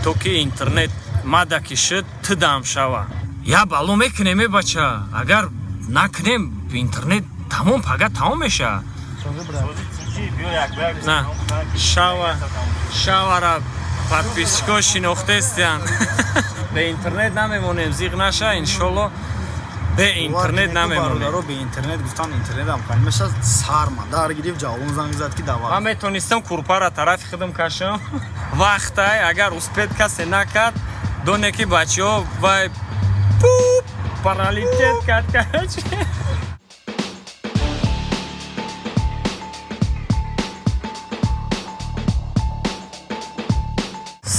то ки интернет мадаки шуд тидам шава я балу мекунем бача агар накунем интернет тамом пага тамом меша на шавара подписчикош шинохтестян به اینترنت نمیمونیم زیغ نشه انشالله به اینترنت نمیمونیم به اینترنت گفتن اینترنت هم کنیم میشه سرما درگیری و جوالون زنگ زد که دوا من میتونستم کورپا را طرف خودم کشم وقتی اگر اسپید کسی نکرد دونه که بچه ها و پوپ پارالیتیت کرد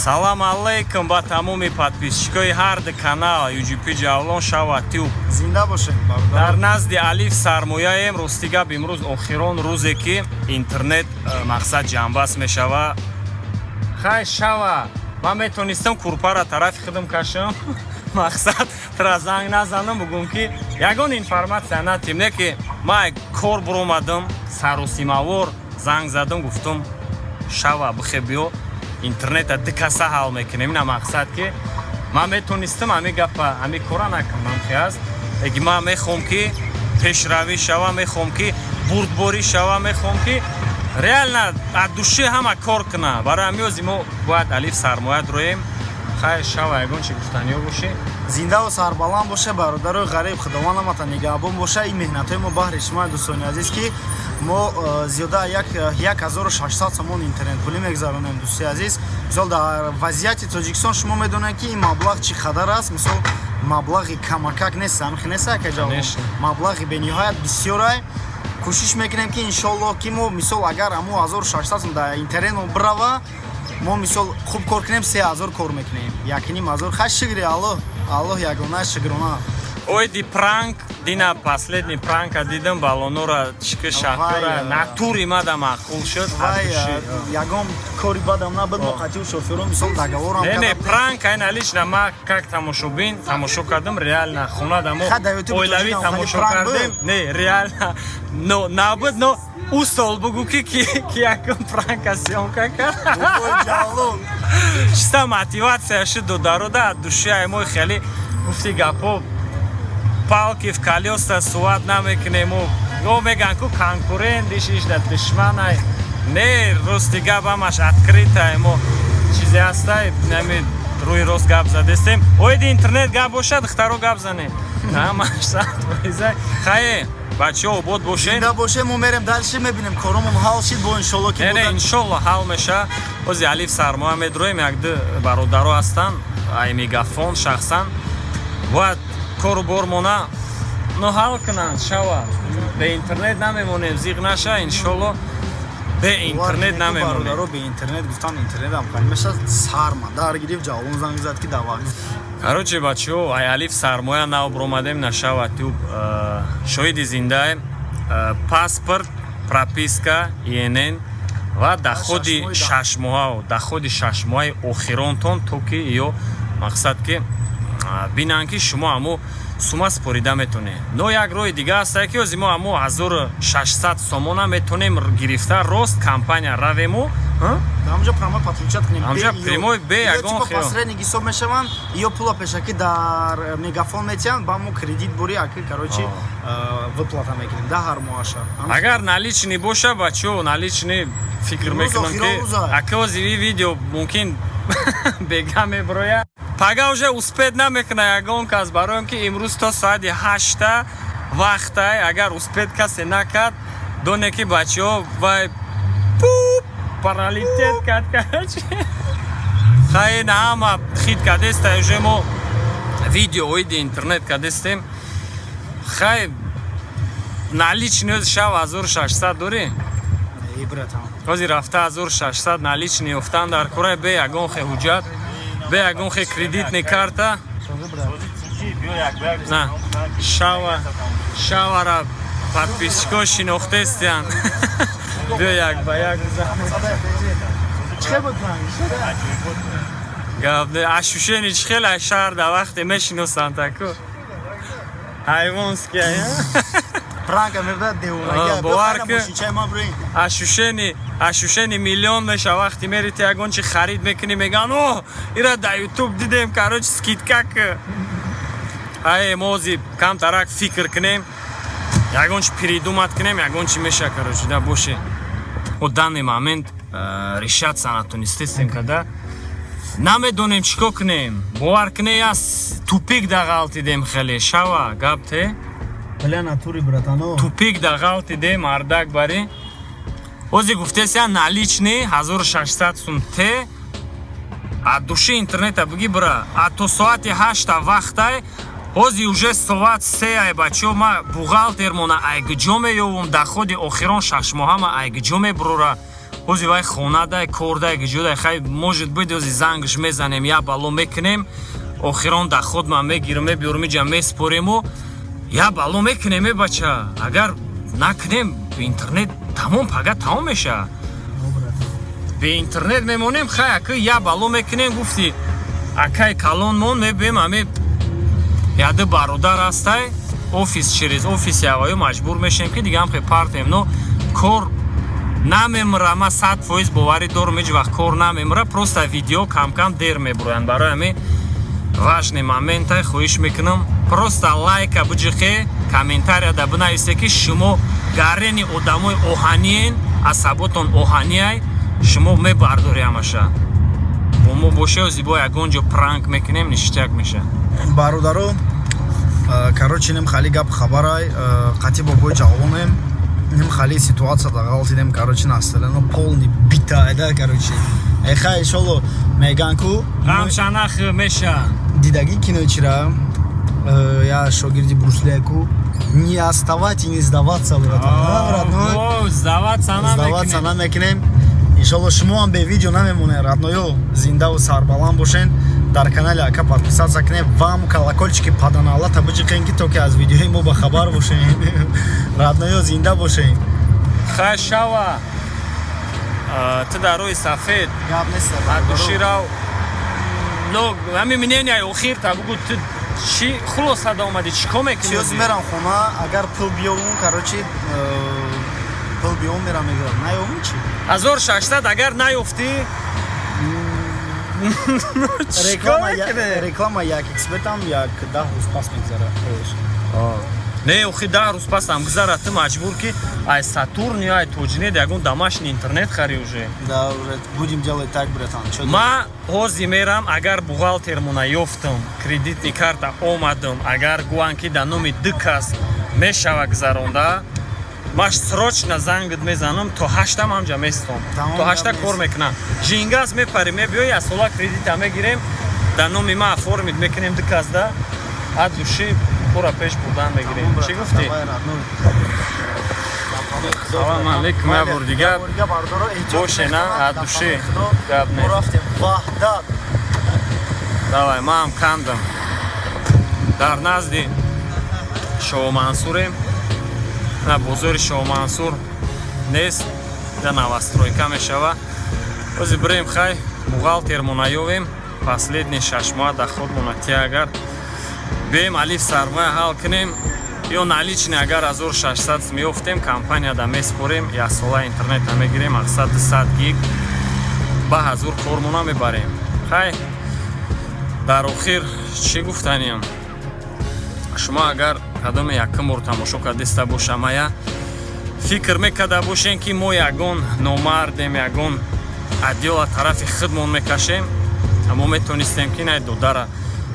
салом алейкум ба тамоми подписчикои ҳард канал UGP Ҷавлон Шава Тюб. Зинда бошед дар назди Алиф сармояем ростигап имрӯз охирон рӯзе ки интернет мақсад ҷанбаст мешава. Хай Шава, ман метонистам курпара тарафи худам кашам. Мақсад тра занг назанам бугум ки ягон информатсия натим не ки ман кор буромадам саросимавор занг задам гуфтам Шава бихе биё интернета дикаса ҳал мекунем ина мақсад ки ман метонистам ами гапа ами кора накунам хияст эги ман мехоҳам ки пешравӣ шава мехоҳам ки бурдборӣ шава мехоҳам ки реально аз души ҳама кор куна барои ҳамиёзи мо бояд алиф сармоя дороем. хай Шава ягон чи гуфтаниё боши зиндаву сарбаланд боше бародарои ғариб худовандамата нигаҳбон боша ин меҳнатҳои мо баҳри шумо дӯстони азиз ки мо зиёда 1600 сомон интернетпулӣ мегузаронем дӯстои азиз. мисол дар вазъияти тоҷикистон шумо медонед ки ин маблағ чӣ қадар аст. мисол маблағи камакак нест амхи нест акаҷавон маблағи бениҳоят бисёрай. кӯшиш мекунем ки иншоаллоҳ ки мо мисол агар аму 1600 сом дар интернет брава мо мисол хуб кор кунем 3000 кор мекунем 1500 хай шигри аллоҳ ягона шигрона ойди пранк дина последний пранка дидам балонора чика шофёра натури мада мақул шуд ягон кори бадам набуд мо қатъи шофёро мисол договорам не пранк айна лично ма как тамошобин тамошо кардам реально хона дамо оилавӣ тамошо кардем не реально но набуд но устол бугу ки якон пранка съёмка кард чиста мотивация шуд додарода души аймои хеле гуфти гапо палки в колеса суат намекунем о меган ку конкурент ишда душманай не рости гап ҳамаш открытае мо чизе ҳастай нами рӯи рост гап задестем оиди интернет гап бошад хтаро гап занем ҳамаш сатвоиза хае бачаҳо обод бошед зинда бошед мо мерем дальше мебинем коромон ҳал шид бо иншолло ки не иншолло ҳал меша бози алиф сармоя медроем якду бародаро ҳастанд ай мегафон шахсан бояд кору бормона но ҳал кунанд Шава бе интернет намемонем зиғ наша иншолло бе интернет намемонем бе интернет гуфтан интернет ам каним меша сарма даргириф ҷаволон занг зад ки давақ короче бачаҳо ай алиф сармоя нав бромадем на Шава Тюб шоҳиди зиндаем паспорт прописка инн ва доходи 6 моҳаи охиронтон то ки ё мақсад ки бинанд ки шумо ҳамо сума спорида метонед но як роҳи дига аст ки ози мо ҳамо 1600 сомона метонем гирифта рост компания равемо ҳамҷо прямо подключат кунем ҳамҷо прямой бе ягон хиёл посредник ҳисоб мешаванд ё пула пешакӣ дар мегафон метиҳанд ба мо кредит бори аки короче выплата мекунем да ҳар моҳаша агар наличный боша бачаҳо наличный фикр мекунам ки аки ози ин видео мумкин бега меброяд пага уже успед намекуна ягон кас бароям ки имрӯз то соати 8 вақтай агар успед касе накард доне ки бачаҳо вай пуп паралитет кард хай на ҳама хит кардеста уже мо видео оиди интернет кардестем хай наличный шав 1600 дори ози рафта 1600 наличный ёфтан дар кора бе ягон хе ҳуҷҷат бе ягон хе кредитни карта на Шавара подписчикои шинохтестян бё як ба як ошушени чӣ хел аз шаҳр да вақте мешиносанд таку ҳайвонския пранка мебда девонаги бовар ки мошичай ма броин ашушени миллион меша вақти мерити ягон чи харид мекунӣ меган о ира да ютуб дидем кароч скидка ай мози камтарак фикр кунем ягон чи придумат кунем ягон чи меша кароч да боше о данный момент решаться натонистем када намедонем чико кунем бовар кунем аз тупик да ғалтидем хеле шава гап те бля натури братано тупик да ғалтидем ардак бари ози гуфтеся налични 1600 сум те а души интернета биги бра а то соати 8 вақтай ози уже соат 3 ай бачо ма бухгалтермона айгиҷоме ёвум доходи охирон 6 моҳама айгиҷоме брора ози вай хонадай кордай гиҷодай хай может быть ози зангш мезанем я бало мекунем охирон доход ма мегирем мебиёрем иҷа меспорему я бало мекунем е бача агар накунем интернет тамом пага тамом меша бе интернет мемонем хай аки я бало мекунем гуфти акай калонмон мебем ами яды бародар астай офис через офис яваю маҷбур мешем ки дигам хе партем но кор намемра ма 100% боварӣ дорум ҳеҷ вақт кор намемра просто видео камкам дер мебуроянд барои ами важный моментай хоҳиш мекунам просто лайка биҷиқе комментария да бинависе ки шумо гарени одамои оҳаниен асаботон оҳаниай шумо мебардори ҳамаша бо мо боше зибо ягон ҷо пранк мекунем ништяк меша бародаро короче нем хали гап хабарай қати бобои ҷавонем нем хали ситуация да ғалтидем короче настелено полни битайда короче ехай иншолло меган ку ғамшанах меша дидаги кино чира я шогирди брусляку не оставать и не сдаваться братан сдаваться намекунем иншолло шумоам бе видео намемоне родноё зиндаву сарбаланд бошен дар канали ака подписаться кунем вам колокольчики паданалата биҷиқен ки то ки аз видеои мо бахабар бошем родноё зинда бошем хай шава ту дар рӯи сафед гап нест адуширав но ҳами мнениаи охир та бугу ту чӣ хулосада омадӣ чӣ кор мекунӣ чиз мерам хона агар пул биёвум короче пул биёвум мерам мегирам наёвум чи 1600 агар наёфтӣ реклама як экспертам як 10 рӯз пас мегзара не охи 10 рӯз пас ҳам гузара ту маҷбур ки ай сатурн ё ай тоҷинет ягон домашний интернет хари уже да уже будем делать так братан ма ҳози мерам агар бухгалтермона ёфтам кредитни карта омадам агар гӯям ки дар номи ду кас мешава гузаронда маш срочно зангд мезанам то 8 ҳамҷа местом то 8 кор мекунам жингаз мепарем мебиёй аз сола кредита мегирем дар номи ма оформид мекунем ду кас да ад души пура пеш бурдан мегирем чӣ гуфтӣ салом алейкум я бор дигар боше на ад души гап не давай ма ҳам кандам дар назди шоҳ мансурем на бозори шоҳ мансур нест да новостройка мешава ози бирем хай бухгалтермона ёвем последни 6 моҳа доходмона ти агар бем алиф сармоя ҳал кунем ё налични агар 1600 меёфтем компанияда меспорем яксола интернета мегирем 200 гиг ба 1000 кормона мебарем хай дар охир чӣ гуфтанем шумо агар кадоме якум бор тамошо кардиста бошамая фикр мекарда бошем ки мо ягон номардем ягон адёла тарафи худмон мекашем мо метонистем ки най додара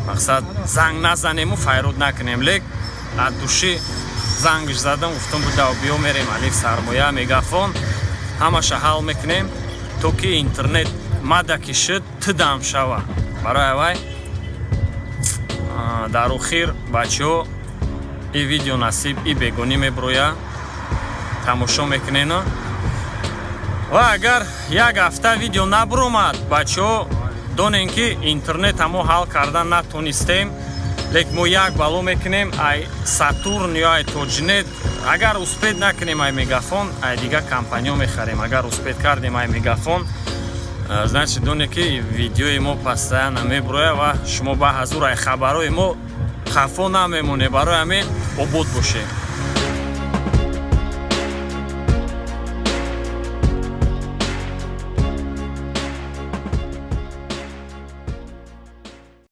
мақсад занг назанему файруд накунем лек аз души зангш задам гуфтам буда биё мерем алиф сармоя мегафон ҳамаша ҳал мекунем то ки интернет мадаки шуд тудам шава барои вай дар охир бачаҳо и видео насиб и бегонӣ меброя тамошо мекунена ва агар як ҳафта видео набромад бачаҳо донем ки интернет ҳамо ҳал кардан натонистем лек мо як бало мекунем ай сатурн ё ай тоҷнет агар успед накунем ай мегафон ай дига компания мехарем агар успед кардем ай мегафон значит доне ки видеои мо постоянно меброя ва шумо ба ҳазур ай хабарои мо хафо намемонед барои ҳамин обод бошед